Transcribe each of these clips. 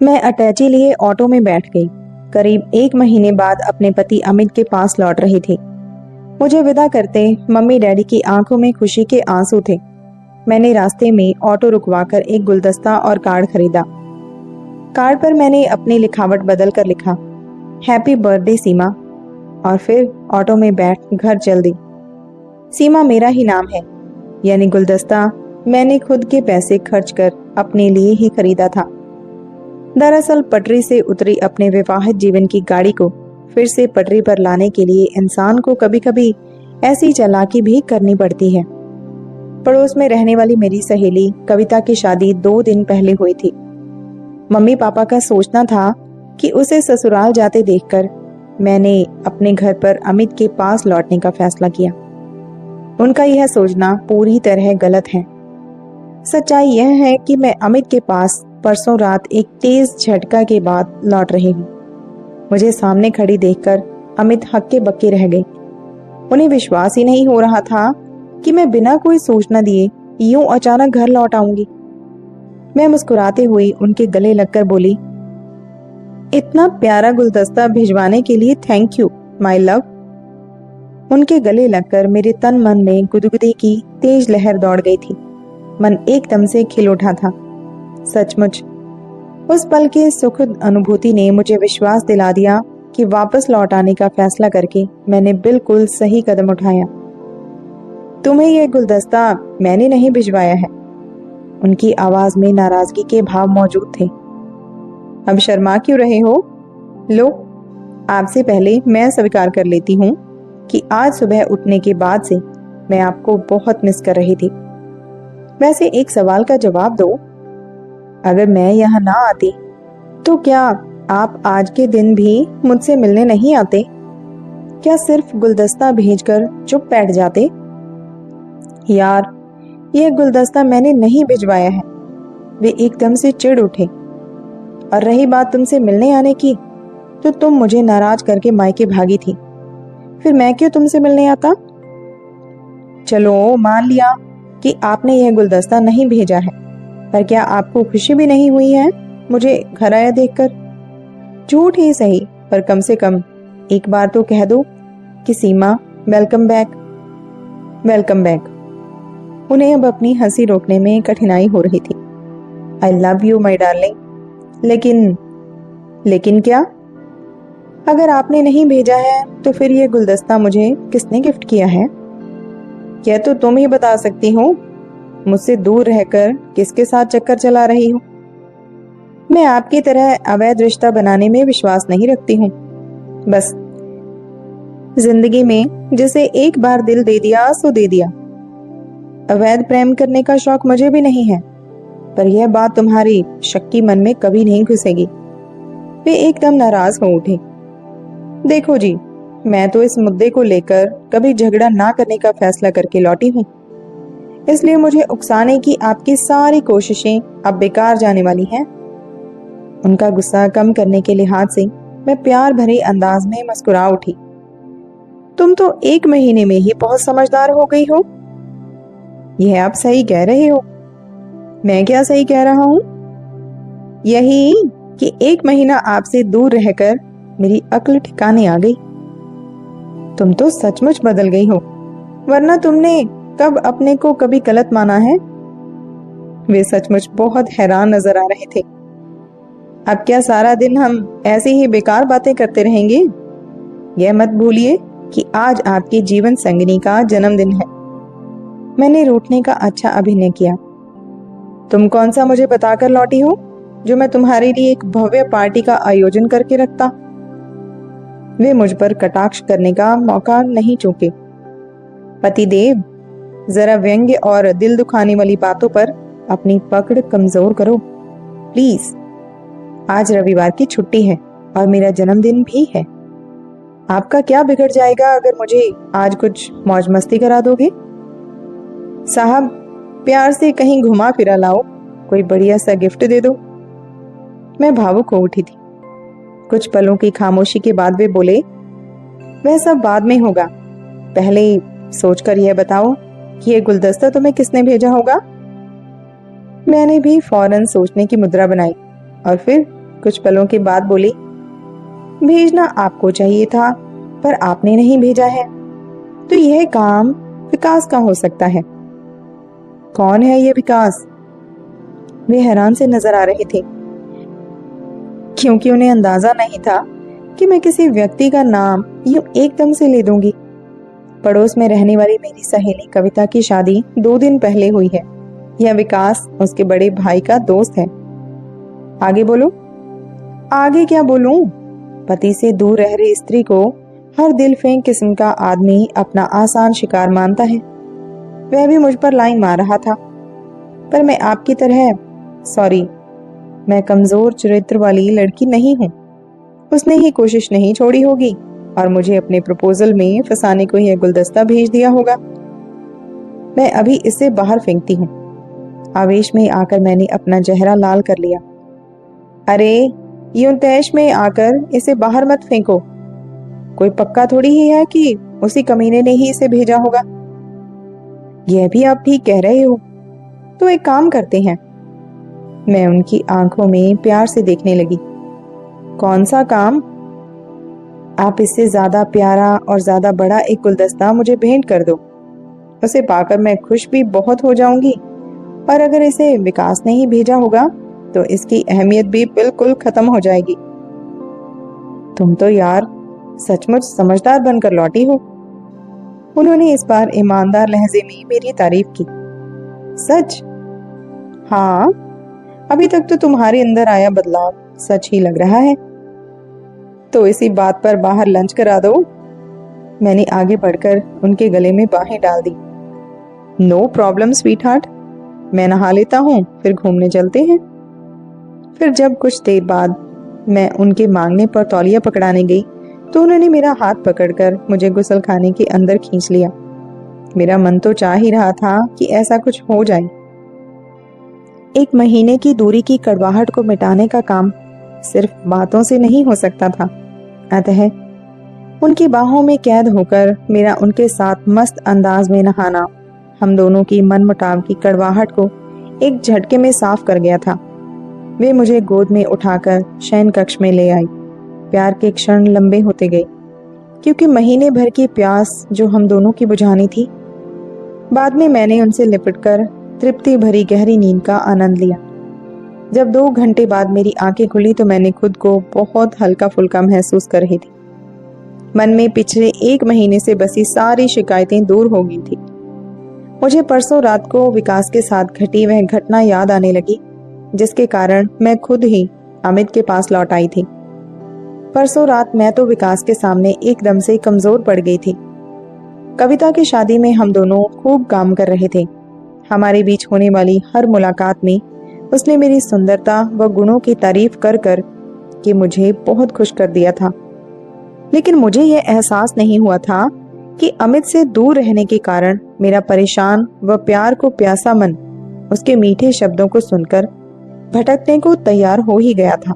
मैं अटैची लिए ऑटो में बैठ गई। करीब 1 महीने बाद अपने पति अमित के पास लौट रही थी। मुझे विदा करते मम्मी डैडी की आंखों में खुशी के आंसू थे। मैंने रास्ते में ऑटो रुकवाकर एक गुलदस्ता और कार्ड खरीदा। कार्ड पर मैंने अपनी लिखावट बदल कर लिखा, हैप्पी बर्थडे सीमा, और फिर ऑटो में बैठ घर चल दी। सीमा मेरा ही नाम है, यानी गुलदस्ता मैंने खुद के पैसे खर्च कर अपने लिए ही खरीदा था। दरअसल पटरी से उतरी अपने विवाहित जीवन की गाड़ी को फिर से पटरी पर लाने के लिए इंसान को कभी कभी ऐसी चालाकी भी करनी पड़ती है। पड़ोस में रहने वाली मेरी सहेली कविता की शादी 2 दिन पहले हुई थी। मम्मी पापा का सोचना था कि उसे ससुराल जाते देखकर मैंने अपने घर पर अमित के पास लौटने का फैसला किया। उनका यह सोचना पूरी तरह गलत है। सच्चाई यह है कि मैं अमित के पास परसों रात एक तेज झटका के बाद लौट रही हूँ। मुझे सामने खड़ी देखकर अमित हक्के बक्के रह गए। उन्हें विश्वास ही नहीं हो रहा था कि मैं बिना कोई सूचना दिए यूं अचानक घर लौट आऊंगी। मैं मुस्कुराते हुए उनके गले लगकर बोली, इतना प्यारा गुलदस्ता भिजवाने के लिए थैंक यू माय लव। उनके गले लगकर मेरे तन मन में गुदगुदी की तेज लहर दौड़ गई थी। मन एकदम से खिल उठा था। सचमुच उस पल की सुखद अनुभूति ने मुझे विश्वास दिला दिया कि वापस लौट आने का फैसला करके मैंने बिल्कुल सही कदम उठाया। तुम्हें यह गुलदस्ता मैंने नहीं भिजवाया है। उनकी आवाज में नाराजगी के भाव मौजूद थे। अब शर्मा क्यों रहे हो? लो, आपसे पहले मैं स्वीकार कर लेती हूँ कि आज सुबह उठने के बाद से मैं आपको बहुत मिस कर रही थी। वैसे एक सवाल का जवाब दो, अगर मैं यहाँ ना आती तो क्या आप आज के दिन भी मुझसे मिलने नहीं आते? क्या सिर्फ गुलदस्ता भेजकर चुप बैठ जाते? यार, यह गुलदस्ता मैंने नहीं भिजवाया है। वे एकदम से चिढ़ उठे। और रही बात तुमसे मिलने आने की, तो तुम मुझे नाराज करके मायके भागी थी। फिर मैं क्यों तुमसे मिलने आता? चलो मान लिया कि आपने यह गुलदस्ता नहीं भेजा है, पर क्या आपको खुशी भी नहीं हुई है मुझे घर आया देखकर? झूठ ही सही, पर कम से कम एक बार तो कह दो कि सीमा वेलकम बैक। Welcome back. उन्हें अब अपनी हंसी रोकने में कठिनाई हो रही थी। I love you my darling. लेकिन क्या? अगर आपने नहीं भेजा है तो फिर यह गुलदस्ता मुझे किसने गिफ्ट किया है? यह तो तुम ही बता सकती हो। मुझसे दूर रहकर किसके साथ चक्कर चला रही हो? मैं आपकी तरह अवैध रिश्ता बनाने में विश्वास नहीं रखती हूँ। बस जिंदगी में जिसे एक बार दिल दे दिया सो दे दिया। अवैध प्रेम करने का शौक मुझे भी नहीं है, पर यह बात तुम्हारी शक्की मन में कभी नहीं घुसेगी। वे एकदम नाराज हो उठे। देखो जी, मैं तो इस मुद्दे को लेकर कभी झगड़ा ना करने का फैसला करके लौटी हूँ, इसलिए मुझे उकसाने की आपकी सारी कोशिशें अब बेकार जाने वाली हैं। उनका गुस्सा कम करने के लिहाज से मैं प्यार भरे अंदाज में मुस्कुरा उठी। तुम तो 1 महीने में ही बहुत समझदार हो गई हो। यह आप सही कह रहे हो। मैं क्या सही कह रहा हूँ? यही कि 1 महीना आपसे दूर रहकर मेरी अक्ल ठिकाने आ गई। तुम तो सचमुच बदल गई हो, वरना तुमने कब अपने को कभी गलत माना है? वे सचमुच बहुत हैरान नजर आ रहे थे। अब क्या सारा दिन हम ऐसी ही बेकार बातें करते रहेंगे? यह मत भूलिए कि आज आपकी जीवन संगिनी का जन्मदिन है। मैंने रूठने का अच्छा अभिनय किया। तुम कौन सा मुझे बताकर लौटी हो जो मैं तुम्हारे लिए एक भव्य पार्टी का आयोजन करके रखता? वे मुझ पर कटाक्ष करने का मौका नहीं चूके। पतिदेव, जरा व्यंग्य और दिल दुखाने वाली बातों पर अपनी पकड़ कमजोर करो प्लीज। आज रविवार की छुट्टी है और मेरा जन्मदिन भी है। आपका क्या बिगड़ जाएगा अगर मुझे आज कुछ मौज मस्ती करा दोगे? साहब, प्यार से कहीं घुमा फिरा लाओ, कोई बढ़िया सा गिफ्ट दे दो। मैं भावुक हो उठी थी। कुछ पलों की खामोशी के बाद वे बोले, वह सब बाद में होगा, पहले सोचकर यह बताओ कि यह गुलदस्ता तुम्हें किसने भेजा होगा? मैंने भी फौरन सोचने की मुद्रा बनाई और फिर कुछ पलों के बाद बोली, भेजना आपको चाहिए था पर आपने नहीं भेजा है, तो यह काम विकास का हो सकता है। कौन है ये विकास? वे हैरान से नजर आ रहे थे, क्योंकि उन्हें अंदाजा नहीं था कि मैं किसी व्यक्ति का नाम यूं एकदम से ले दूंगी। पड़ोस में रहने वाली मेरी सहेली कविता की शादी 2 दिन पहले हुई है। यह विकास उसके बड़े भाई का दोस्त है। आगे बोलो। आगे क्या बोलूं? पति से दूर रह रही स्त्री को हर दिल फेंक किस्म का आदमी अपना आसान शिकार मानता है। वह भी मुझ पर लाइन मार रहा था, पर मैं आपकी तरह सॉरी, मैं कमजोर चरित्र वाली लड़की नहीं हूं। उसने ही कोशिश नहीं छोड़ी होगी और मुझे अपने प्रपोजल में फंसाने को यह गुलदस्ता भेज दिया होगा। मैं अभी इसे बाहर फेंकती हूँ। आवेश में आकर मैंने अपना चेहरा लाल कर लिया। अरे यूं तैश में आकर इसे बाहर मत फेंको। कोई पक्का थोड़ी ही है कि उसी कमीने ने ही इसे भेजा होगा। यह भी आप ठीक कह रहे हो। तो एक काम करते हैं। मैं उनकी आंखों में प्यार से देखने लगी। कौन सा काम? आप इससे ज्यादा प्यारा और ज्यादा बड़ा एक गुलदस्ता मुझे भेंट कर दो। उसे पाकर मैं खुश भी बहुत हो जाऊंगी, और अगर इसे विकास ने ही भेजा होगा तो इसकी अहमियत भी बिल्कुल खत्म हो जाएगी। तुम तो यार सचमुच समझदार बनकर लौटी हो। उन्होंने इस बार ईमानदार लहजे में मेरी तारीफ की। सच? हाँ, अभी तक तो तुम्हारे अंदर आया बदलाव सच ही लग रहा है। तो इसी बात पर बाहर लंच करा दो। मैंने आगे बढ़कर उनके गले में बाहें डाल दी। नो प्रॉब्लम स्वीट हार्ट, मैं नहा लेता हूँ, फिर घूमने चलते हैं। फिर जब कुछ देर बाद मैं उनके मांगने पर तौलिया पकड़ाने गई तो उन्होंने मेरा हाथ पकड़कर मुझे गुसल खाने के अंदर खींच लिया। मेरा मन तो चाह ही रहा था कि ऐसा कुछ हो जाए। 1 महीने की दूरी की कड़वाहट को मिटाने का काम सिर्फ बातों से नहीं हो सकता था। अतः उनकी बाहों में कैद होकर मेरा उनके साथ मस्त अंदाज में नहाना हम दोनों की मनमुटाव की कड़वाहट को एक झटके में साफ कर गया था। वे मुझे गोद में उठाकर शयन कक्ष में ले आई। प्यार के क्षण लंबे होते गए, क्योंकि महीने भर की प्यास जो हम दोनों की बुझानी थी। बाद में मैंने उनसे लिपटकर तृप्ति भरी गहरी नींद का आनंद लिया। जब 2 घंटे बाद मेरी आंखें खुली तो मैंने खुद को बहुत हल्का फुल्का महसूस कर रही थी। मन में पिछले 1 महीने से बसी सारी शिकायतें दूर हो गई थी। मुझे परसों रात को विकास के साथ घटी वह घटना याद आने लगी, जिसके कारण मैं खुद ही अमित के पास लौट आई थी। परसों रात मैं तो विकास के सामने एकदम से कमजोर पड़ गई थी। कविता की शादी में हम दोनों खूब काम कर रहे थे। हमारे बीच होने वाली हर मुलाकात में उसने मेरी सुंदरता व गुणों की तारीफ कर कर कि मुझे बहुत खुश कर दिया था। लेकिन मुझे यह एहसास नहीं हुआ था कि अमित से दूर रहने के कारण मेरा परेशान व प्यार को प्यासा मन उसके मीठे शब्दों को सुनकर भटकने को तैयार हो ही गया था।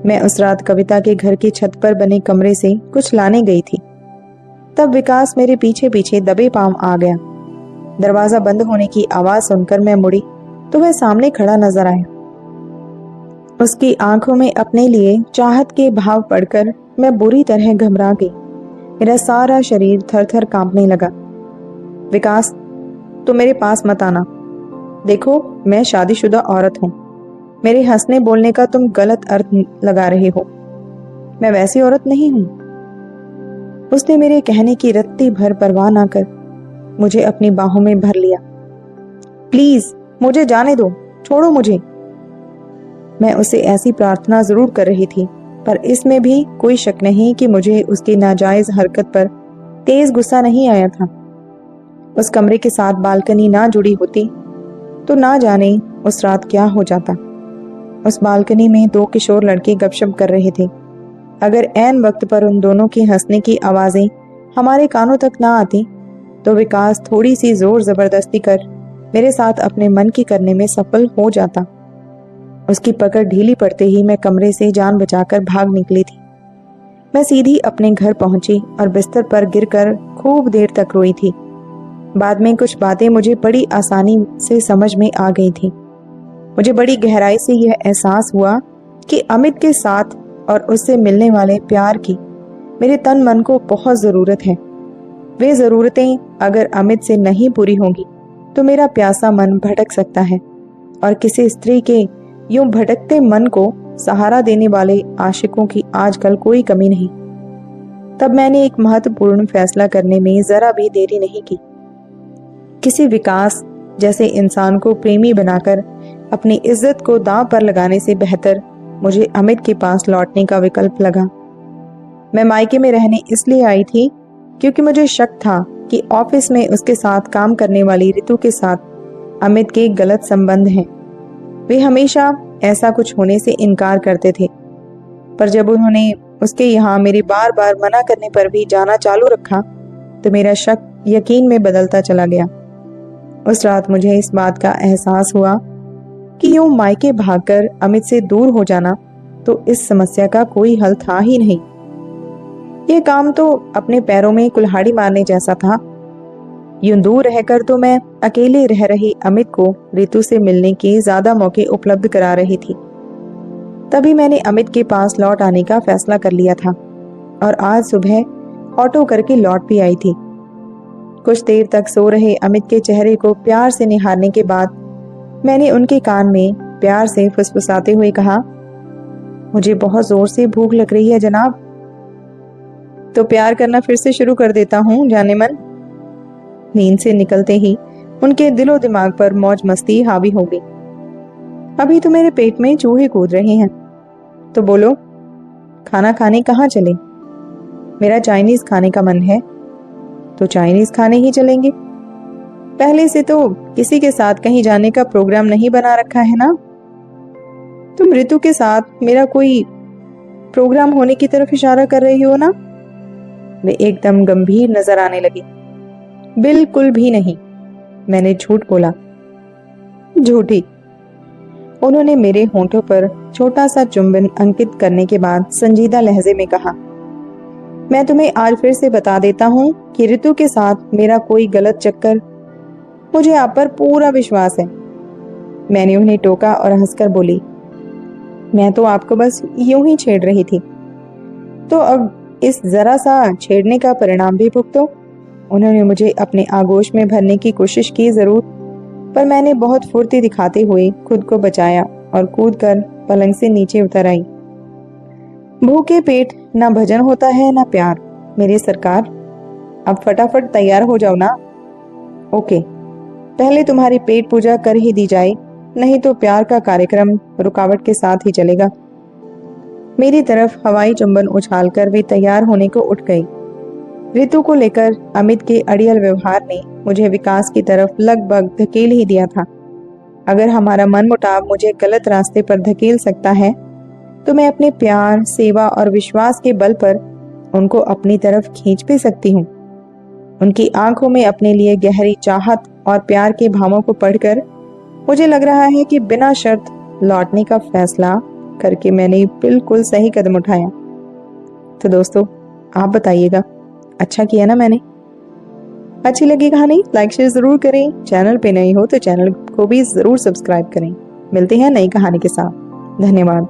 मैं उस रात कविता के घर की छत पर बने कमरे से कुछ लाने गई थी। तब विकास मेरे पीछे पीछे दबे पांव आ गया। दरवाजा बंद होने की आवाज सुनकर मैं मुड़ी तो वह सामने खड़ा नजर आया। उसकी आंखों में अपने लिए चाहत के भाव पढ़कर मैं बुरी तरह घबरा गई। मेरा सारा शरीर थर थर कांपने लगा। विकास, तुम मेरे पास मत आना। देखो, मैं शादीशुदा औरत हूँ। मेरे हंसने बोलने का तुम गलत अर्थ लगा रहे हो। मैं वैसी औरत नहीं हूं। उसने मेरे कहने की रत्ती भर परवाह ना कर मुझे अपनी बाहों में भर लिया। प्लीज मुझे जाने दो, छोड़ो मुझे। मैं उसे ऐसी प्रार्थना जरूर कर रही थी, पर इसमें भी कोई शक नहीं कि मुझे उसकी नाजायज हरकत पर तेज गुस्सा नहीं आया था। उस कमरे के साथ बालकनी ना जुड़ी होती तो ना जाने उस रात क्या हो जाता। उस बालकनी में 2 किशोर लड़के गपशप कर रहे थे। अगर ऐन वक्त पर उन दोनों के हंसने की आवाजें हमारे कानों तक ना आती तो विकास थोड़ी सी जोर जबरदस्ती कर मेरे साथ अपने मन की करने में सफल हो जाता। उसकी पकड़ ढीली पड़ते ही मैं कमरे से जान बचाकर भाग निकली थी। मैं सीधी अपने घर पहुंची और बिस्तर पर गिरकर खूब देर तक रोई थी। बाद में कुछ बातें मुझे बड़ी आसानी से समझ में आ गई थी। मुझे बड़ी गहराई से यह एहसास हुआ कि अमित के साथ और उससे मिलने वाले प्यार की मेरे तन मन को बहुत ज़रूरत है। वे ज़रूरतें अगर अमित से नहीं पूरी होंगी तो मेरा प्यासा मन भटक सकता है, और किसी स्त्री के यूं भटकते मन को सहारा देने वाले आशिकों की आजकल कोई कमी नहीं। तब मैंने एक महत्वपूर्ण फैसला करने में जरा भी देरी नहीं की। किसी विकास जैसे इंसान को प्रेमी बनाकर अपनी इज्जत को दांव पर लगाने से बेहतर मुझे अमित के पास लौटने का विकल्प लगा। मैं मायके में रहने इसलिए आई थी क्योंकि मुझे शक था कि ऑफिस में उसके साथ काम करने वाली रितु के साथ अमित के गलत संबंध हैं। वे हमेशा ऐसा कुछ होने से इनकार करते थे, पर जब उन्होंने उसके यहाँ मेरे बार बार मना करने पर भी जाना चालू रखा तो मेरा शक यकीन में बदलता चला गया। उस रात मुझे इस बात का एहसास हुआ कि यूं मायके भागकर अमित से दूर हो जाना तो इस समस्या का कोई हल था ही नहीं। यह काम तो अपने पैरों में कुल्हाड़ी मारने जैसा था। यूं दूर रहकर तो मैं अकेले रह रही अमित को रितु से मिलने के ज्यादा मौके उपलब्ध करा रही थी। तभी मैंने अमित के पास लौट आने का फैसला कर लिया था और आज सुबह ऑटो करके लौट भी आई थी। कुछ देर तक सो रहे अमित के चेहरे को प्यार से निहारने के बाद मैंने उनके कान में प्यार से फुसफुसाते हुए कहा, मुझे बहुत जोर से भूख लग रही है जनाब। तो प्यार करना फिर से शुरू कर देता हूँ जाने मन। नींद से निकलते ही उनके दिलो दिमाग पर मौज मस्ती हावी हो गई। अभी तो मेरे पेट में चूहे कूद रहे हैं, तो बोलो खाना खाने कहाँ चले? मेरा चाइनीज खाने का मन है, तो चाइनीज खाने ही चलेंगे। पहले से तो किसी के साथ कहीं जाने का प्रोग्राम नहीं बना रखा है ना? तुम रितु के साथ मेरा कोई प्रोग्राम होने की तरफ इशारा कर रही हो ना? वे एकदम गंभीर नजर आने लगी। बिल्कुल भी नहीं, मैंने झूठ बोला। झूठी। उन्होंने मेरे होंठों पर छोटा सा चुंबन अंकित करने के बाद संजीदा लहजे में कहा, मैं तुम्हें आज फिर से बता देता हूँ कि रितु के साथ मेरा कोई गलत चक्कर, मुझे आप पर पूरा विश्वास है। मैंने उन्हें टोका और हंसकर बोली, मैं तो आपको बस यूं ही छेड़ रही थी, तो अब इस जरा सा छेड़ने का परिणाम भी भुगतो। उन्होंने मुझे अपने आगोश में भरने की कोशिश की जरूर, पर मैंने बहुत फुर्ती दिखाते हुए खुद को बचाया और कूदकर पलंग से नीचे उतर आई। भूखे पेट ना भजन होता है ना प्यार मेरे सरकार। अब फटाफट तैयार हो जाओ ना। ओके, पहले तुम्हारी पेट पूजा कर ही दी जाए, नहीं तो प्यार का कार्यक्रम रुकावट के साथ ही चलेगा। मेरी तरफ हवाई चुंबन उछालकर वे तैयार होने को उठ गई। रितु को लेकर अमित के अड़ियल व्यवहार ने मुझे विकास की तरफ लगभग धकेल ही दिया था। अगर हमारा मनमुटाव मुझे गलत रास्ते पर धकेल सकता है तो मैं अपने प्यार, सेवा और विश्वास के बल पर उनको अपनी तरफ खींच भी सकती हूँ। उनकी आंखों में अपने लिए गहरी चाहत और प्यार के भावों को पढ़कर मुझे लग रहा है कि बिना शर्त लौटने का फैसला करके मैंने बिल्कुल सही कदम उठाया। तो दोस्तों, आप बताइएगा, अच्छा किया ना मैंने? अच्छी लगी कहानी? लाइक शेयर जरूर करें। चैनल पे नए हो तो चैनल को भी जरूर सब्सक्राइब करें। मिलते हैं नई कहानी के साथ। धन्यवाद।